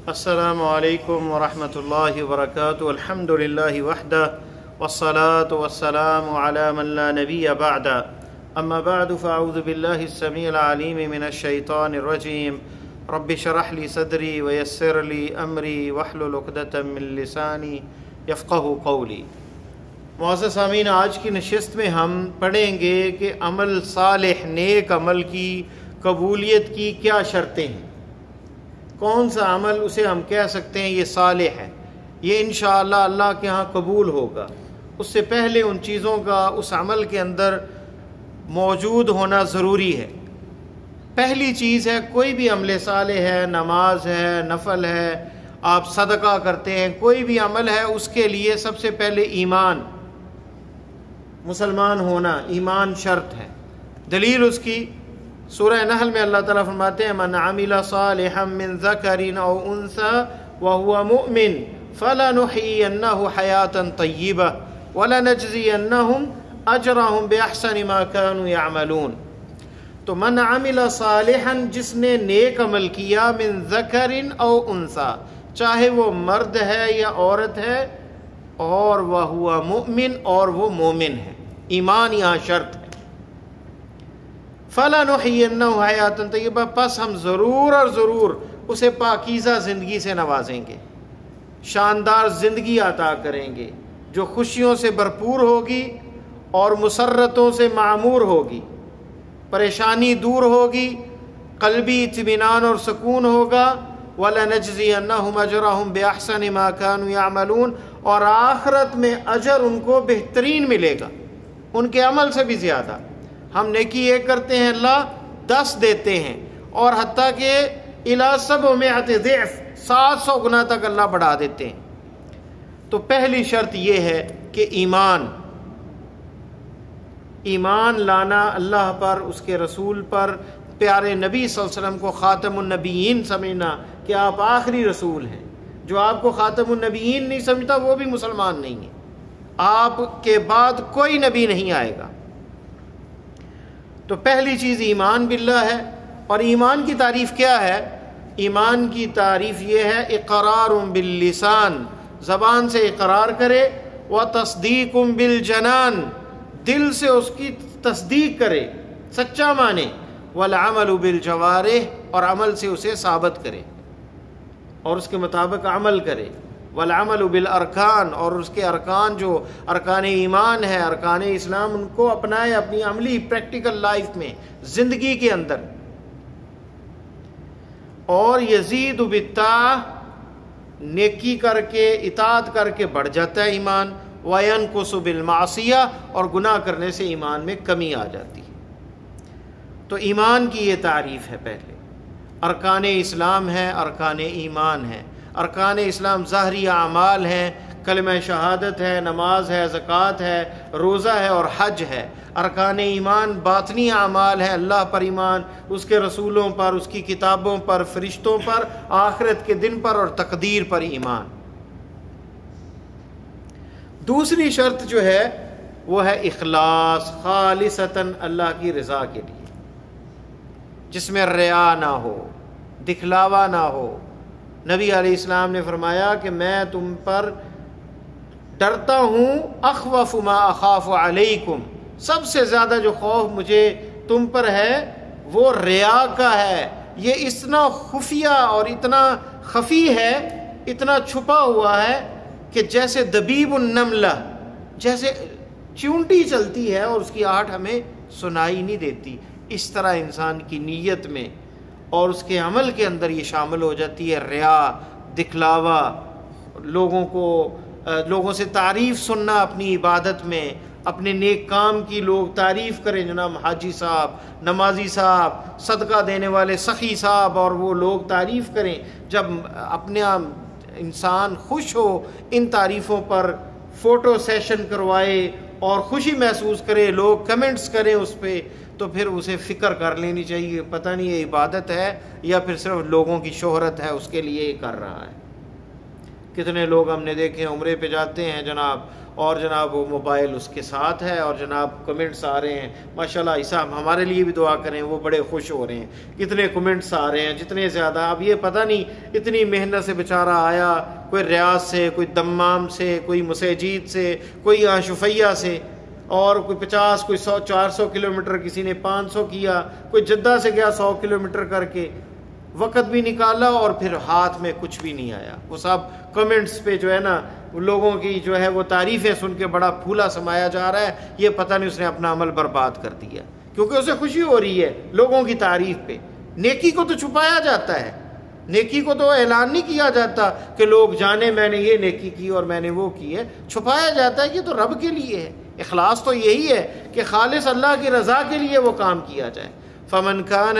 السلام علیکم ورحمۃ اللہ وبرکاتہ. الحمد للہ وحدہ والصلاة والسلام علی من لا نبی بعدہ. اما بعد فاعوذ باللہ السمیع العلیم من الشیطان الرجیم. رب اشرح لی صدری ویسر لی امری واحلل عقدۃ من لسانی یفقہوا قولی. معزز سامعین، آج کی نشست میں ہم پڑھیں گے کہ عمل صالح، نیک عمل کی قبولیت کی کیا شرطیں ہیں. کون سا عمل اسے ہم کہہ سکتے ہیں یہ صالح ہے، یہ انشاءاللہ اللہ کے ہاں قبول ہوگا. اس سے پہلے ان چیزوں کا اس عمل کے اندر موجود ہونا ضروری ہے. پہلی چیز ہے، کوئی بھی عمل صالح ہے، نماز ہے، نفل ہے، آپ صدقہ کرتے ہیں، کوئی بھی عمل ہے، اس کے لیے سب سے پہلے ایمان، مسلمان ہونا، ایمان شرط ہے. دلیل اس کی سورہ نحل میں اللہ تعالیٰ فرماتے ہیں من عمل صالحا من ذکر او انثى وهو مؤمن فلنحيينه حیاتا طیبہ ولنجزینهم اجرهم باحسن ما كانوا يعملون. تو من عمل صالحا، جس نے نیک عمل کیا، من ذکر او انثى، چاہے وہ مرد ہے یا عورت ہے، اور وهو مؤمن، اور وہ مومن ہے. ایمان یہاں شرط ہے. فَلَنُحْيِيَنَّهُ حَيَاةً طَيِّبَةً، پس ہم ضرور اور ضرور اسے پاکیزہ زندگی سے نوازیں گے، شاندار زندگی عطا کریں گے جو خوشیوں سے بھرپور ہوگی اور مسرتوں سے معمور ہوگی. پریشانی دور ہوگی، قلبی اطمینان اور سکون ہوگا. وَلَنَجْزِيَنَّهُمْ أَجْرَهُمْ بِأَحْسَنِ مَا كَانُوا يَعْمَلُونَ، اور آخرت میں اجر ان کو بہترین ملے گا، ان کے عمل سے بھی زیادہ. ہم نیکی ایک کرتے ہیں، اللہ 10 دیتے ہیں، اور حتیٰ کہ الی 700 ضعف، 700 گنا تک اللہ بڑھا دیتے ہیں. تو پہلی شرط یہ ہے کہ ایمان لانا اللہ پر، اس کے رسول پر، پیارے نبی صلی اللہ علیہ وسلم کو خاتم النبیین سمجھنا کہ آپ آخری رسول ہیں. جو آپ کو خاتم النبیین نہیں سمجھتا وہ بھی مسلمان نہیں ہے. آپ کے بعد کوئی نبی نہیں آئے گا. تو پہلی چیز ایمان باللہ ہے. اور ایمان کی تعریف کیا ہے؟ ایمان کی تعریف یہ ہے اقرار باللسان، زبان سے اقرار کرے، وتصدیق بالجنان، دل سے اس کی تصدیق کرے، سچا مانے، والعمل بالجوارح، اور عمل سے اسے ثابت کرے اور اس کے مطابق عمل کرے. والعمل بالارکان، اور اس کے ارکان جو ارکان ایمان ہے، ارکان اسلام، ان کو اپنائے اپنی عملی پریکٹیکل لائف میں، زندگی کے اندر. اور یزید بالطاعہ، نیکی کر کے، اطاعت کر کے بڑھ جاتا ہے ایمان. وینقص بالمعصیہ، اور گناہ کرنے سے ایمان میں کمی آ جاتی ہے. تو ایمان کی یہ تعریف ہے. پہلے ارکان اسلام ہے، ارکان ایمان ہے. ارکان اسلام ظاہری اعمال ہیں، کلمہ شہادت ہے، نماز ہے، زکوٰۃ ہے، روزہ ہے اور حج ہے. ارکان ایمان باطنی اعمال ہیں، اللہ پر ایمان، اس کے رسولوں پر، اس کی کتابوں پر، فرشتوں پر، آخرت کے دن پر اور تقدیر پر ایمان. دوسری شرط جو ہے وہ ہے اخلاص، خالصتاً اللہ کی رضا کے لیے، جس میں ریا نہ ہو، دکھلاوا نہ ہو. نبی علیہ السلام نے فرمایا کہ میں تم پر ڈرتا ہوں، اخوف ما اخاف علیکم، سب سے زیادہ جو خوف مجھے تم پر ہے وہ ریا کا ہے. یہ اتنا خفیہ اور اتنا خفی ہے، اتنا چھپا ہوا ہے کہ جیسے دبیب النملہ، جیسے چونٹی چلتی ہے اور اس کی آہٹ ہمیں سنائی نہیں دیتی، اس طرح انسان کی نیت میں اور اس کے عمل کے اندر یہ شامل ہو جاتی ہے ریا، دکھلاوا، لوگوں سے تعریف سننا اپنی عبادت میں، اپنے نیک کام کی لوگ تعریف کریں، جناب حاجی صاحب، نمازی صاحب، صدقہ دینے والے سخی صاحب، اور وہ لوگ تعریف کریں. جب اپنے انسان خوش ہو ان تعریفوں پر، فوٹو سیشن کروائے اور خوشی محسوس کرے، لوگ کمنٹس کریں اس پہ، تو پھر اسے فکر کر لینی چاہیے پتہ نہیں یہ عبادت ہے یا پھر صرف لوگوں کی شہرت ہے، اس کے لیے یہ کر رہا ہے. کتنے لوگ ہم نے دیکھے ہیں عمرے پہ جاتے ہیں جناب، اور جناب وہ موبائل اس کے ساتھ ہے اور جناب کمنٹس آ رہے ہیں، ماشاءاللہ عیسیٰ ہمارے لیے بھی دعا کریں، وہ بڑے خوش ہو رہے ہیں، کتنے کمنٹس آ رہے ہیں، جتنے زیادہ اب یہ پتہ نہیں اتنی محنت سے بیچارہ آیا، کوئی ریاض سے، کوئی دمام سے، کوئی مسیجید سے، کوئی یہاں شفیہ سے، اور کوئی 50 کوئی 100 400 کلومیٹر، کسی نے 500 کیا، کوئی جدہ سے گیا 100 کلومیٹر کر کے، وقت بھی نکالا اور پھر ہاتھ میں کچھ بھی نہیں آیا۔ وہ سب کمنٹس پہ جو ہے نا لوگوں کی جو ہے وہ تعریفیں سن کے بڑا پھولا سمایا جا رہا ہے، یہ پتہ نہیں اس نے اپنا عمل برباد کر دیا، کیونکہ اسے خوشی ہو رہی ہے لوگوں کی تعریف پہ۔ نیکی کو تو چھپایا جاتا ہے، نیکی کو تو اعلان نہیں کیا جاتا کہ لوگ جانے میں نے یہ نیکی کی اور میں نے وہ کی ہے، چھپایا جاتا ہے کہ تو رب کے لیے ہے۔ اخلاص تو یہی ہے کہ خالص اللہ کی رضا کے لیے وہ کام کیا جائے۔ فمن كان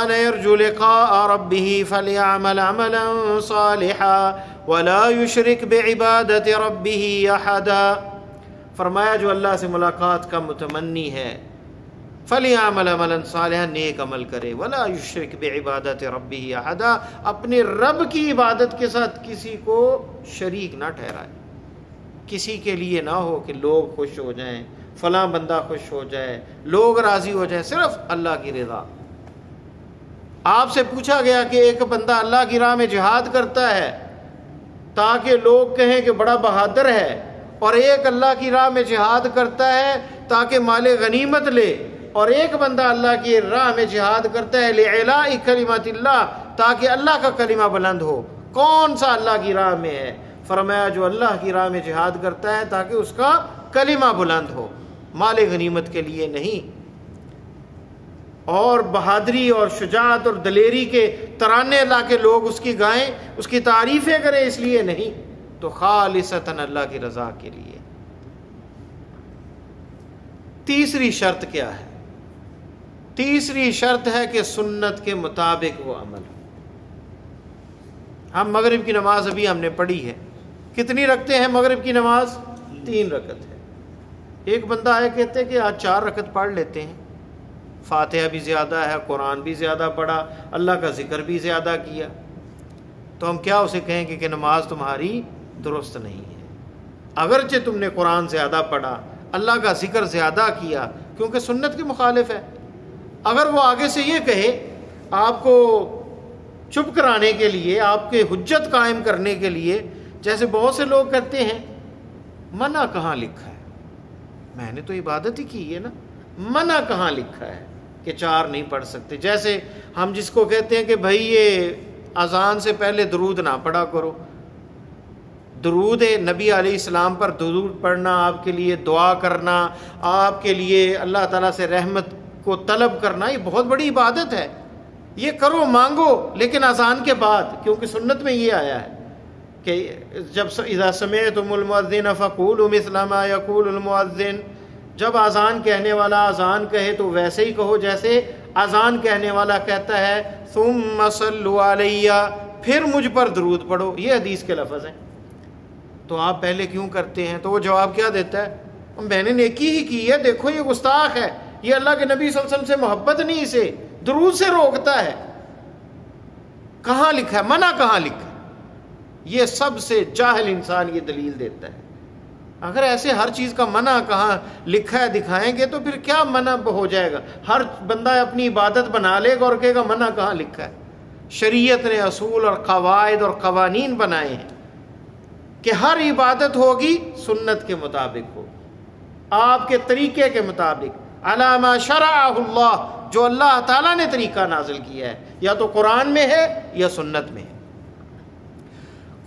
يرجو لقاء ربه فليعمل عملا صالحا ولا يشرك بعبادة ربه احدا۔ فرمایا جو اللہ سے ملاقات کا متمنی ہے فليعمل عملا صالحا، نیک عمل کرے، ولا يشرك بعبادة ربه احدا، اپنے رب کی عبادت کے ساتھ کسی کو شریک نہ ٹھہرائے، کسی کے لیے نہ ہو کہ لوگ خوش ہو جائیں، فلاں بندہ خوش ہو جائے، لوگ راضی ہو جائیں، صرف اللہ کی رضا۔ آپ سے پوچھا گیا کہ ایک بندہ اللہ کی راہ میں جہاد کرتا ہے تاکہ لوگ کہیں کہ بڑا بہادر ہے، اور ایک اللہ کی راہ میں جہاد کرتا ہے تاکہ مال غنیمت لے، اور ایک بندہ اللہ کی راہ میں جہاد کرتا ہے لِعِلَاءِ کلمۃ اللہ، تاکہ اللہ کا کلمہ بلند ہو، کون سا اللہ کی راہ میں ہے؟ فرمایا جو اللہ کی راہ میں جہاد کرتا ہے تاکہ اس کا کلمہ بلند ہو، مال غنیمت کے لیے نہیں، اور بہادری اور شجاعت اور دلیری کے ترانے لا کے لوگ اس کی گائیں، اس کی تعریفیں کریں، اس لیے نہیں، تو خالصتاً اللہ کی رضا کے لیے۔ تیسری شرط کیا ہے؟ تیسری شرط ہے کہ سنت کے مطابق وہ عمل ہو۔ ہم مغرب کی نماز ابھی ہم نے پڑھی ہے، کتنی رکھتے ہیں مغرب کی نماز؟ 3 رکعت ہے۔ ایک بندہ آیا کہتے کہ آج 4 رکعت پڑھ لیتے ہیں، فاتحہ بھی زیادہ ہے، قرآن بھی زیادہ پڑھا، اللہ کا ذکر بھی زیادہ کیا، تو ہم کیا اسے کہیں کہ نماز تمہاری درست نہیں ہے؟ اگرچہ تم نے قرآن زیادہ پڑھا، اللہ کا ذکر زیادہ کیا، کیونکہ سنت کے مخالف ہے۔ اگر وہ آگے سے یہ کہے آپ کو چپ کرانے کے لیے، آپ کے حجت قائم کرنے کے لیے، جیسے بہت سے لوگ کرتے ہیں، منع کہاں لکھا ہے؟ میں نے تو عبادت ہی کی ہے نا، منع کہاں لکھا ہے کہ 4 نہیں پڑھ سکتے؟ جیسے ہم جس کو کہتے ہیں کہ بھائی یہ اذان سے پہلے درود نہ پڑھا کرو، درود نبی علیہ السلام پر درود پڑھنا، آپ کے لیے دعا کرنا، آپ کے لیے اللہ تعالیٰ سے رحمت کو طلب کرنا، یہ بہت بڑی عبادت ہے، یہ کرو، مانگو، لیکن اذان کے بعد، کیونکہ سنت میں یہ آیا ہے کہ جب اذا سمعتم المؤذن فقولوا مثل ما يقول المؤذن، جب اذان کہنے والا اذان کہے تو ویسے ہی کہو جیسے اذان کہنے والا کہتا ہے، ثم صلوا علی، پھر مجھ پر درود پڑھو، یہ حدیث کے لفظ ہیں۔ تو آپ پہلے کیوں کرتے ہیں؟ تو وہ جواب کیا دیتا ہے؟ میں نے نیکی ہی کی ہے، دیکھو یہ گستاخ ہے، یہ اللہ کے نبی صلی اللہ علیہ وسلم سے محبت نہیں، اسے درود سے روکتا ہے۔ کہاں لکھا ہے؟ منع کہاں لکھا ہے؟ یہ سب سے جاہل انسان یہ دلیل دیتا ہے۔ اگر ایسے ہر چیز کا منع کہاں لکھا ہے دکھائیں گے تو پھر کیا منع ہو جائے گا؟ ہر بندہ اپنی عبادت بنا لے گا اور کہے گا منع کہاں لکھا ہے؟ شریعت نے اصول اور قواعد اور قوانین بنائے ہیں کہ ہر عبادت ہوگی سنت کے مطابق ہو، آپ کے طریقے کے مطابق، علی ما شرعہ اللہ، جو اللہ تعالیٰ نے طریقہ نازل کیا ہے، یا تو قرآن میں ہے یا سنت میں ہے۔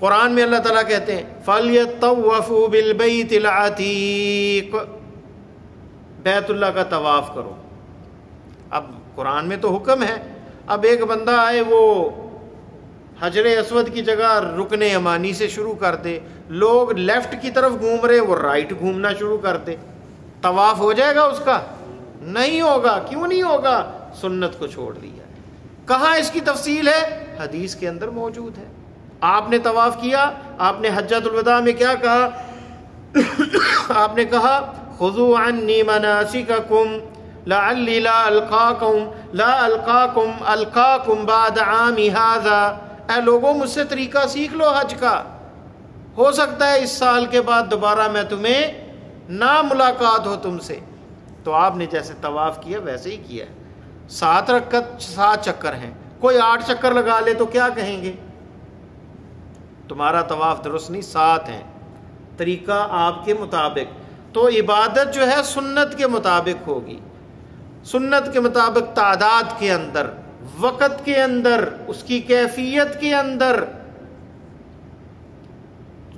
قرآن میں اللہ تعالیٰ کہتے ہیں فَلْيَطَّوَّفُوا بِالْبَيْتِ الْعَتِيقِ، بیت اللہ کا طواف کرو۔ اب قرآن میں تو حکم ہے، اب ایک بندہ آئے وہ حجر اسود کی جگہ رکن یمانی سے شروع کر دے، لوگ لیفٹ کی طرف گھوم رہے وہ رائٹ گھومنا شروع کر دے، طواف ہو جائے گا اس کا؟ نہیں ہوگا۔ کیوں نہیں ہوگا؟ سنت کو چھوڑ دیا ہے۔ کہاں اس کی تفصیل ہے؟ حدیث کے اندر موجود ہے۔ آپ نے طواف کیا، آپ نے حجۃ الوداع میں کیا کہا؟ آپ نے کہا خذوا عنی مناسککم لعلی لا القاکم بعد عامی ھذا، اے لوگوں مجھ سے طریقہ سیکھ لو حج کا، ہو سکتا ہے اس سال کے بعد دوبارہ میں تمہیں نہ ملاقات ہو تم سے۔ تو آپ نے جیسے طواف کیا ویسے ہی کیا ہے، 7 رکعت 7 چکر ہیں، کوئی 8 چکر لگا لے تو کیا کہیں گے؟ تمہارا طواف درست نہیں، 7 ہیں، طریقہ آپ کے مطابق۔ تو عبادت جو ہے سنت کے مطابق ہوگی، سنت کے مطابق، تعداد کے اندر، وقت کے اندر، اس کی کیفیت کے اندر۔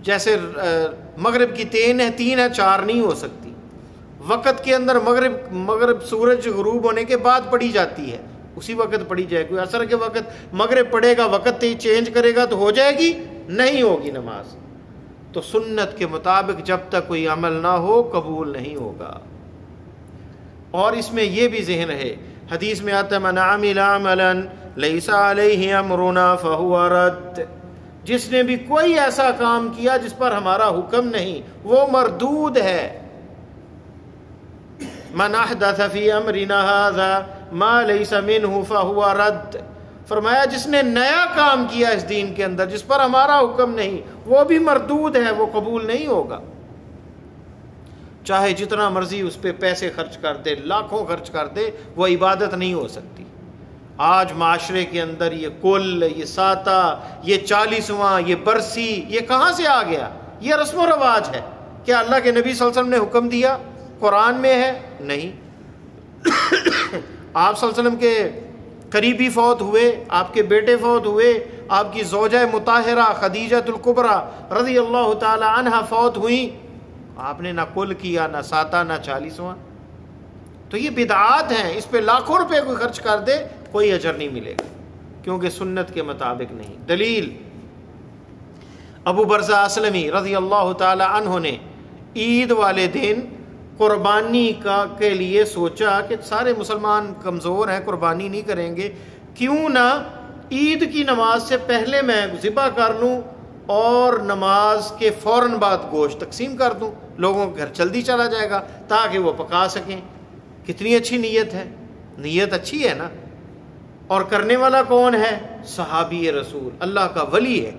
جیسے مغرب کی 3 ہے 4 نہیں ہو سکتی، وقت کے اندر مغرب سورج غروب ہونے کے بعد پڑھی جاتی ہے، اسی وقت پڑھی جائے۔ کوئی عصر کے وقت مغرب پڑھے گا، وقت چینج کرے گا تو ہو جائے گی؟ نہیں ہوگی نماز۔ تو سنت کے مطابق جب تک کوئی عمل نہ ہو قبول نہیں ہوگا۔ اور اس میں یہ بھی ذہن رہے، حدیث میں آتا ہے من عمل عملا لیس علیہ امرنا فہو رد، جس نے بھی کوئی ایسا کام کیا جس پر ہمارا حکم نہیں وہ مردود ہے۔ من احدث فی امرنا ھذا ما لیس منہ فہو رد، فرمایا جس نے نیا کام کیا اس دین کے اندر جس پر ہمارا حکم نہیں وہ بھی مردود ہے، وہ قبول نہیں ہوگا۔ چاہے جتنا مرضی اس پہ پیسے خرچ کر دے، لاکھوں خرچ کر دے، وہ عبادت نہیں ہو سکتی۔ آج معاشرے کے اندر یہ کل، یہ ساتا، یہ 40واں، یہ برسی، یہ کہاں سے آ گیا؟ یہ رسم و رواج ہے۔ کیا اللہ کے نبی صلی اللہ علیہ وسلم نے حکم دیا؟ قرآن میں ہے؟ نہیں۔ آپ صلی اللہ علیہ وسلم کے قریبی فوت ہوئے، آپ کے بیٹے فوت ہوئے، آپ کی زوجہ مطہرہ خدیجہ الکبریٰ رضی اللہ تعالی عنہا فوت ہوئیں، آپ نے نہ کل کیا، نہ ساتا، نہ 40واں۔ تو یہ بدعات ہیں، اس پہ لاکھوں روپے کوئی خرچ کر دے کوئی اجر نہیں ملے گا، کیونکہ سنت کے مطابق نہیں۔ دلیل، ابو برزہ اسلمی رضی اللہ تعالی عنہ نے عید والے دن قربانی کے لیے سوچا کہ سارے مسلمان کمزور ہیں، قربانی نہیں کریں گے، کیوں نہ عید کی نماز سے پہلے میں ذبح کر لوں اور نماز کے فوراً بعد گوشت تقسیم کر دوں، لوگوں کے گھر جلدی چلا جائے گا تاکہ وہ پکا سکیں۔ کتنی اچھی نیت ہے، نیت اچھی ہے نا۔ اور کرنے والا کون ہے؟ صحابی رسول، اللہ کا ولی ہے۔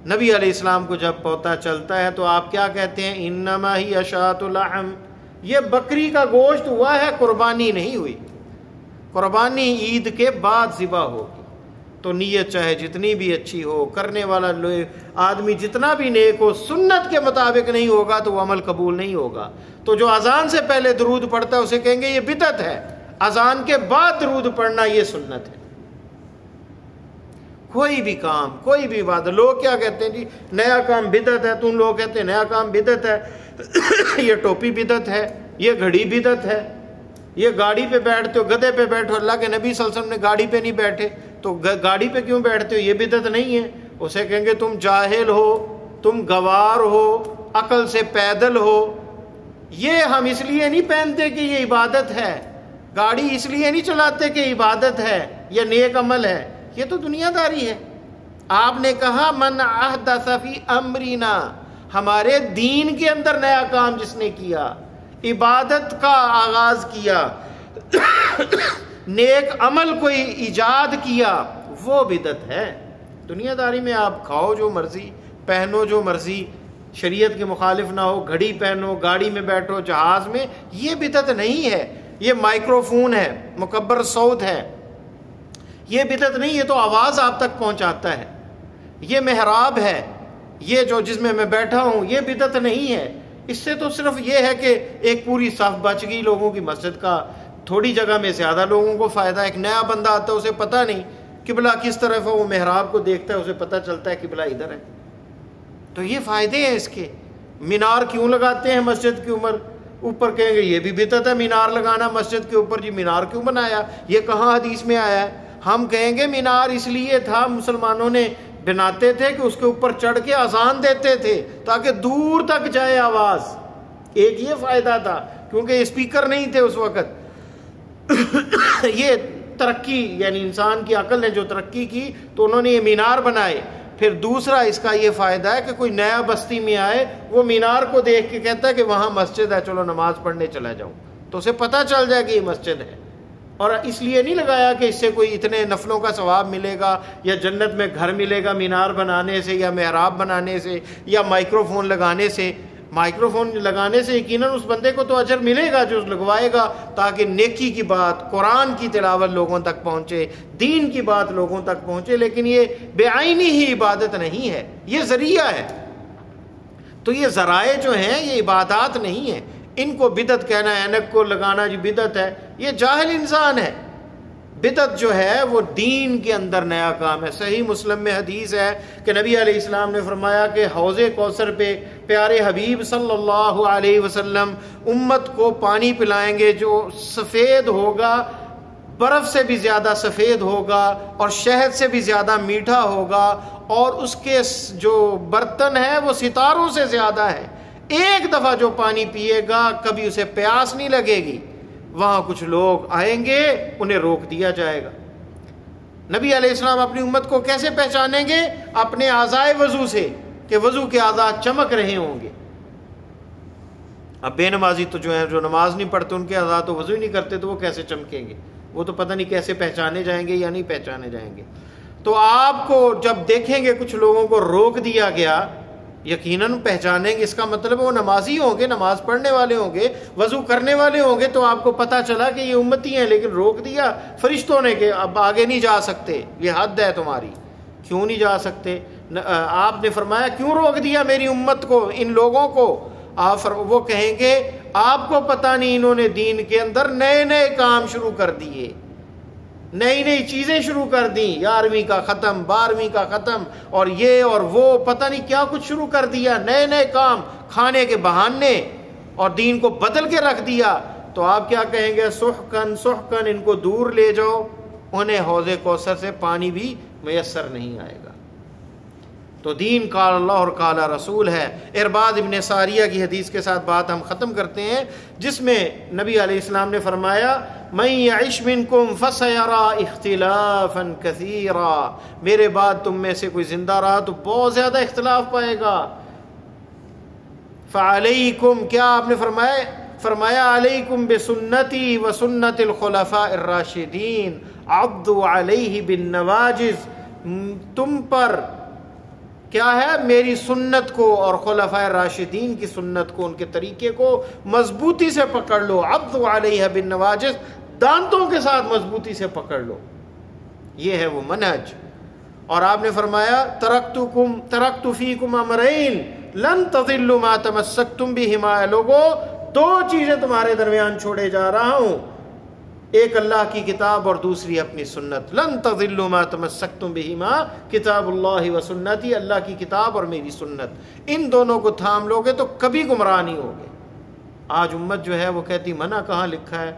نبی علیہ السلام کو جب پتہ چلتا ہے تو آپ کیا کہتے ہیں؟ انما ہی اشاۃ اللحم، یہ بکری کا گوشت ہوا ہے، قربانی نہیں ہوئی، قربانی عید کے بعد ذبح ہوگی۔ تو نیت چاہے جتنی بھی اچھی ہو، کرنے والا آدمی جتنا بھی نیک ہو، سنت کے مطابق نہیں ہوگا تو وہ عمل قبول نہیں ہوگا۔ تو جو اذان سے پہلے درود پڑھتا ہے اسے کہیں گے یہ بدعت ہے، اذان کے بعد درود پڑھنا یہ سنت ہے۔ کوئی بھی کام، کوئی بھی بات، لوگ کیا کہتے ہیں جی نیا کام بدعت ہے، تم لوگ کہتے ہیں نیا کام بدعت ہے، یہ ٹوپی بدعت ہے، یہ گھڑی بدعت ہے، یہ گاڑی پہ بیٹھتے ہو، گدھے پہ بیٹھو، اللہ کے نبی صلی اللہ علیہ وسلم نے گاڑی پہ نہیں بیٹھے تو گاڑی پہ کیوں بیٹھتے ہو؟ یہ بدعت نہیں ہے۔ اسے کہیں گے تم جاہل ہو، تم گوار ہو، عقل سے پیدل ہو، یہ ہم اس لیے نہیں پہنتے کہ یہ عبادت ہے، گاڑی اس لیے نہیں چلاتے کہ عبادت ہے، یہ نیک عمل ہے، یہ تو دنیا داری ہے۔ آپ نے کہا من احدث فی امرنا، ہمارے دین کے اندر نیا کام جس نے کیا، عبادت کا آغاز کیا، نیک عمل کوئی ایجاد کیا، وہ بدعت ہے۔ دنیا داری میں آپ کھاؤ جو مرضی، پہنو جو مرضی، شریعت کے مخالف نہ ہو، گھڑی پہنو، گاڑی میں بیٹھو، جہاز میں، یہ بدعت نہیں ہے۔ یہ مائکرو فون ہے، مکبر صوت ہے، یہ بدعت نہیں، یہ تو آواز آپ تک پہنچاتا ہے۔ یہ محراب ہے، یہ جو جس میں بیٹھا ہوں، یہ بدعت نہیں ہے۔ اس سے تو صرف یہ ہے کہ ایک پوری صف بچ گئی لوگوں کی، مسجد کا تھوڑی جگہ میں زیادہ لوگوں کو فائدہ ہے۔ ایک نیا بندہ آتا ہے اسے پتہ نہیں قبلہ کس طرف ہے، وہ محراب کو دیکھتا ہے، اسے پتہ چلتا ہے قبلہ ادھر ہے۔ تو یہ فائدے ہیں اس کے۔ مینار کیوں لگاتے ہیں مسجد کے اوپر؟ کہیں گے یہ بھی بدعت ہے مینار لگانا مسجد کے اوپر، جی مینار کیوں بنایا، یہ کہاں حدیث میں آیا ہے؟ ہم کہیں گے مینار اس لیے تھا، مسلمانوں نے بناتے تھے کہ اس کے اوپر چڑھ کے اذان دیتے تھے تاکہ دور تک جائے آواز، ایک یہ فائدہ تھا، کیونکہ اسپیکر نہیں تھے اس وقت۔ یہ ترقی، یعنی انسان کی عقل نے جو ترقی کی تو انہوں نے یہ مینار بنائے۔ پھر دوسرا اس کا یہ فائدہ ہے کہ کوئی نیا بستی میں آئے، وہ مینار کو دیکھ کے کہتا ہے کہ وہاں مسجد ہے، چلو نماز پڑھنے چلا جاؤں، تو اسے پتہ چل جائے کہ یہ مسجد ہے۔ اور اس لیے نہیں لگایا کہ اس سے کوئی اتنے نفلوں کا ثواب ملے گا یا جنت میں گھر ملے گا مینار بنانے سے یا محراب بنانے سے یا مائکرو فون لگانے سے. مائکرو فون لگانے سے یقیناً اس بندے کو تو اجر ملے گا جو لگوائے گا، تاکہ نیکی کی بات، قرآن کی تلاوت لوگوں تک پہنچے، دین کی بات لوگوں تک پہنچے. لیکن یہ بے عینی ہی عبادت نہیں ہے، یہ ذریعہ ہے. تو یہ ذرائع جو ہیں یہ عبادات نہیں ہیں. ان کو بدعت کہنا، اینک کو لگانا جی بدعت ہے، یہ جاہل انسان ہے. بدعت جو ہے وہ دین کے اندر نیا کام ہے. صحیح مسلم میں حدیث ہے کہ نبی علیہ السلام نے فرمایا کہ حوض کوثر پہ پیارے حبیب صلی اللہ علیہ وسلم امت کو پانی پلائیں گے جو سفید ہوگا، برف سے بھی زیادہ سفید ہوگا اور شہد سے بھی زیادہ میٹھا ہوگا، اور اس کے جو برتن ہے وہ ستاروں سے زیادہ ہے. ایک دفعہ جو پانی پیے گا کبھی اسے پیاس نہیں لگے گی. وہاں کچھ لوگ آئیں گے، انہیں روک دیا جائے گا. نبی علیہ السلام اپنی امت کو کیسے پہچانیں گے؟ اپنے اعضائے وضو سے، کہ وضو کے اعضاء چمک رہے ہوں گے. اب بے نمازی تو جو ہے، جو نماز نہیں پڑھتے ان کے اعضاء تو وضو ہی نہیں کرتے، تو وہ کیسے چمکیں گے؟ وہ تو پتہ نہیں کیسے پہچانے جائیں گے یا نہیں پہچانے جائیں گے. تو آپ کو جب دیکھیں گے کچھ لوگوں کو روک دیا گیا، یقیناً پہچانیں گے. اس کا مطلب وہ نمازی ہوں گے، نماز پڑھنے والے ہوں گے، وضو کرنے والے ہوں گے. تو آپ کو پتہ چلا کہ یہ امتی ہیں، لیکن روک دیا فرشتوں نے کہ اب آگے نہیں جا سکتے، یہ حد ہے تمہاری. کیوں نہیں جا سکتے؟ آپ نے فرمایا کیوں روک دیا میری امت کو، ان لوگوں کو؟ وہ کہیں گے آپ کو پتہ نہیں، انہوں نے دین کے اندر نئے نئے کام شروع کر دیے، نئی نئی چیزیں شروع کر دیں. 11ویں کا ختم، 12ویں کا ختم، اور یہ اور وہ پتہ نہیں کیا کچھ شروع کر دیا، نئے نئے کام، کھانے کے بہانے، اور دین کو بدل کے رکھ دیا. تو آپ کیا کہیں گے؟ سحقن سحقن، ان کو دور لے جاؤ، انہیں حوض کوثر سے پانی بھی میسر نہیں آئے گا. تو دین قال اللہ اور قال رسول ہے. ارباد ابن ساریہ کی حدیث کے ساتھ بات ہم ختم کرتے ہیں، جس میں نبی علیہ السلام نے فرمایا من یعش منکم فسیری اختلافا کثیرا، میرے بعد تم میں سے کوئی زندہ رہا تو بہت زیادہ اختلاف پائے گا. فعلیکم، کیا آپ نے فرمایا علیکم بسنتی وسنت الخلفاء الراشدین عضوا علیہ بالنواجذ، تم پر کیا ہے؟ میری سنت کو اور خلفاء راشدین کی سنت کو، ان کے طریقے کو مضبوطی سے پکڑ لو. عضوا علیہ بالنواجذ، دانتوں کے ساتھ مضبوطی سے پکڑ لو. یہ ہے وہ منہج. اور آپ نے فرمایا ترکت فیکم امرین لن تضلوا ما تمسکتم بہما، لوگو دو چیزیں تمہارے درمیان چھوڑے جا رہا ہوں، ایک اللہ کی کتاب اور دوسری اپنی سنت. لن تضلوا ما تمسکتم بہما، کتاب اللہ و سنتی، اللہ کی کتاب اور میری سنت. ان دونوں کو تھام لوگے تو کبھی گمراہ نہیں ہوگے. آج امت جو ہے وہ کہتی منع کہاں لکھا ہے.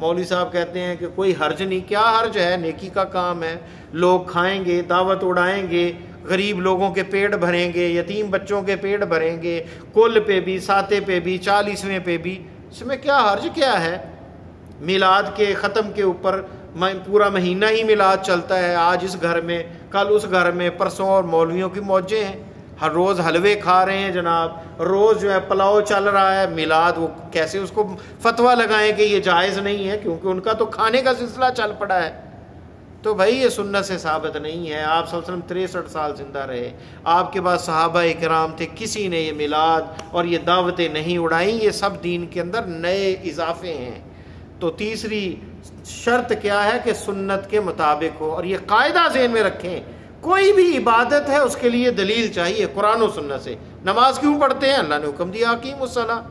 مولوی صاحب کہتے ہیں کہ کوئی حرج نہیں. کیا حرج ہے؟ نیکی کا کام ہے، لوگ کھائیں گے، دعوت اڑائیں گے، غریب لوگوں کے پیٹ بھریں گے، یتیم بچوں کے پیٹ بھریں گے، کل پہ بھی، ساتے پہ بھی، 40ویں پہ بھی. اس میں کیا حرج کیا ہے؟ میلاد کے ختم کے اوپر پورا مہینہ ہی میلاد چلتا ہے، آج اس گھر میں، کل اس گھر میں، پرسوں، اور مولویوں کی موجیں ہیں، ہر روز حلوے کھا رہے ہیں جناب، روز جو ہے پلاؤ چل رہا ہے. میلاد وہ کیسے اس کو فتویٰ لگائیں کہ یہ جائز نہیں ہے، کیونکہ ان کا تو کھانے کا سلسلہ چل پڑا ہے. تو بھائی یہ سنت سے ثابت نہیں ہے. آپ صلی اللہ علیہ وسلم 63 سال زندہ رہے، آپ کے بعد صحابہ کرام تھے، کسی نے یہ میلاد اور یہ دعوتیں نہیں اڑائیں. یہ سب دین کے اندر نئے اضافے ہیں. تو تیسری شرط کیا ہے؟ کہ سنت کے مطابق ہو. اور یہ قاعدہ ذہن میں رکھیں، کوئی بھی عبادت ہے اس کے لیے دلیل چاہیے قرآن و سنت سے. نماز کیوں پڑھتے ہیں؟ اللہ نے حکم دیا اقیموا الصلاۃ.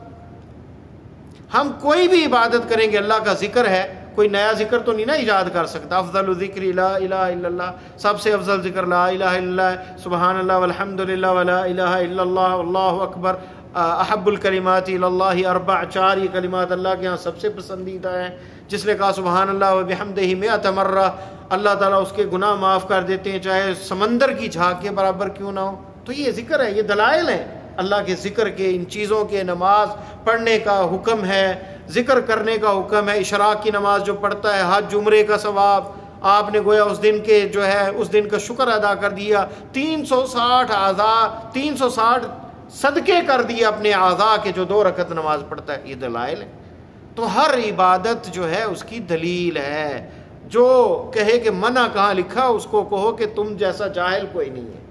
ہم کوئی بھی عبادت کریں گے، اللہ کا ذکر ہے، کوئی نیا ذکر تو نہیں نا ایجاد کر سکتا. افضل الذکر لا الہ الا اللہ، سب سے افضل ذکر لا الہ الا اللہ، سبحان اللہ والحمد للہ ولا الہ الا اللہ واللہ اکبر. احب الکلمات الی اللہ اربع، 4 یہ کلمات اللہ کے ہاں سب سے پسندیدہ ہیں. جس نے کہا سبحان اللہ وبحمدہ 100 مرہ، اللہ تعالیٰ اس کے گناہ معاف کر دیتے ہیں، چاہے سمندر کی جھاگ کے برابر کیوں نہ ہو. تو یہ ذکر ہے، یہ دلائل ہیں اللہ کے ذکر کے. ان چیزوں کے نماز پڑھنے کا حکم ہے، ذکر کرنے کا حکم ہے. اشراق کی نماز جو پڑھتا ہے، حج عمرے کا ثواب، آپ نے گویا اس دن کے جو ہے اس دن کا شکر ادا کر دیا. 360 اعضاء، 360 صدقے کر دیے اپنے اعضاء کے جو 2 رکعت نماز پڑھتا ہے. یہ دلائل ہے. تو ہر عبادت جو ہے اس کی دلیل ہے. جو کہے کہ منع کہاں لکھا، اس کو کہو کہ تم جیسا جاہل کوئی نہیں ہے.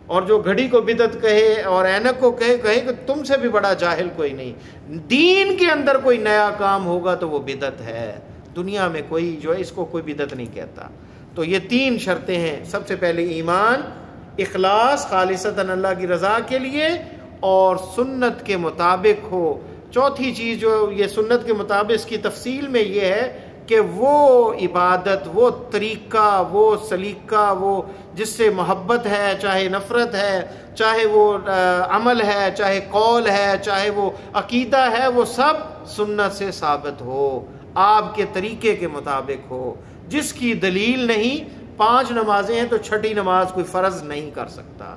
اور جو گھڑی کو بدعت کہے اور اینک کو کہے کہ تم سے بھی بڑا جاہل کوئی نہیں. دین کے اندر کوئی نیا کام ہوگا تو وہ بدعت ہے. دنیا میں کوئی جو ہے اس کو کوئی بدعت نہیں کہتا. تو یہ 3 شرطیں ہیں. سب سے پہلے ایمان، اخلاص خالصتاً اللہ کی رضا کے لیے، اور سنت کے مطابق ہو. چوتھی چیز جو یہ سنت کے مطابق اس کی تفصیل میں یہ ہے کہ وہ عبادت، وہ طریقہ، وہ سلیقہ، وہ جس سے محبت ہے، چاہے نفرت ہے، چاہے وہ عمل ہے، چاہے قول ہے، چاہے وہ عقیدہ ہے، وہ سب سنت سے ثابت ہو، آپ کے طریقے کے مطابق ہو. جس کی دلیل نہیں، 5 نمازیں ہیں تو 6ٹھی نماز کوئی فرض نہیں کر سکتا.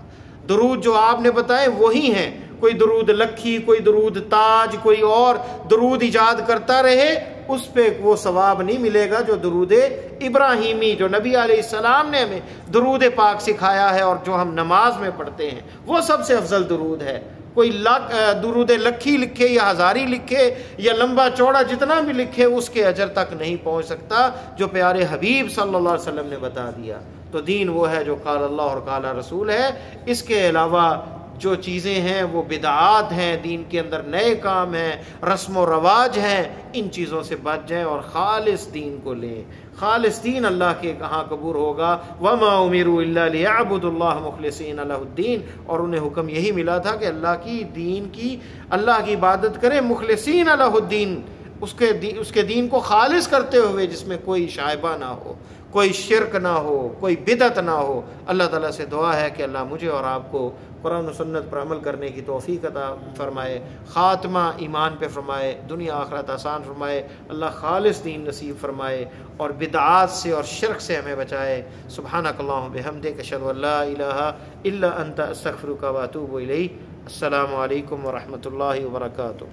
درود جو آپ نے بتائے وہی ہیں. کوئی درود لکھی، کوئی درود تاج، کوئی اور درود ایجاد کرتا رہے، اس پہ وہ ثواب نہیں ملے گا جو درود ابراہیمی، جو نبی علیہ السلام نے ہمیں درود پاک سکھایا ہے اور جو ہم نماز میں پڑھتے ہیں، وہ سب سے افضل درود ہے. کوئی درود لکھی لکھے یا ہزاری لکھے یا لمبا چوڑا جتنا بھی لکھے، اس کے اجر تک نہیں پہنچ سکتا جو پیارے حبیب صلی اللہ علیہ وسلم نے بتا دیا. تو دین وہ ہے جو قال اللہ اور قال رسول ہے. اس کے علاوہ جو چیزیں ہیں وہ بدعات ہیں، دین کے اندر نئے کام ہیں، رسم و رواج ہیں. ان چیزوں سے بچ جائیں اور خالص دین کو لیں. خالص دین اللہ کے کہاں قبول ہوگا؟ وما امروا الا ليعبدوا الله مخلصین له الدین. اور انہیں حکم یہی ملا تھا کہ اللہ کی عبادت کریں مخلصین له الدین، اس کے دین کو خالص کرتے ہوئے، جس میں کوئی شائبہ نہ ہو، کوئی شرک نہ ہو، کوئی بدعت نہ ہو. اللہ تعالیٰ سے دعا ہے کہ اللہ مجھے اور آپ کو قرآن و سنت پر عمل کرنے کی توفیق عطا فرمائے، خاتمہ ایمان پہ فرمائے، دنیا آخرت آسان فرمائے. اللہ خالص دین نصیب فرمائے اور بدعات سے اور شرک سے ہمیں بچائے. سبحانک اللہم بحمدک، اشہد ان لا الہ الا انت، استغفرک و اتوب الیک. السلام علیکم ورحمۃ اللہ وبرکاتہ.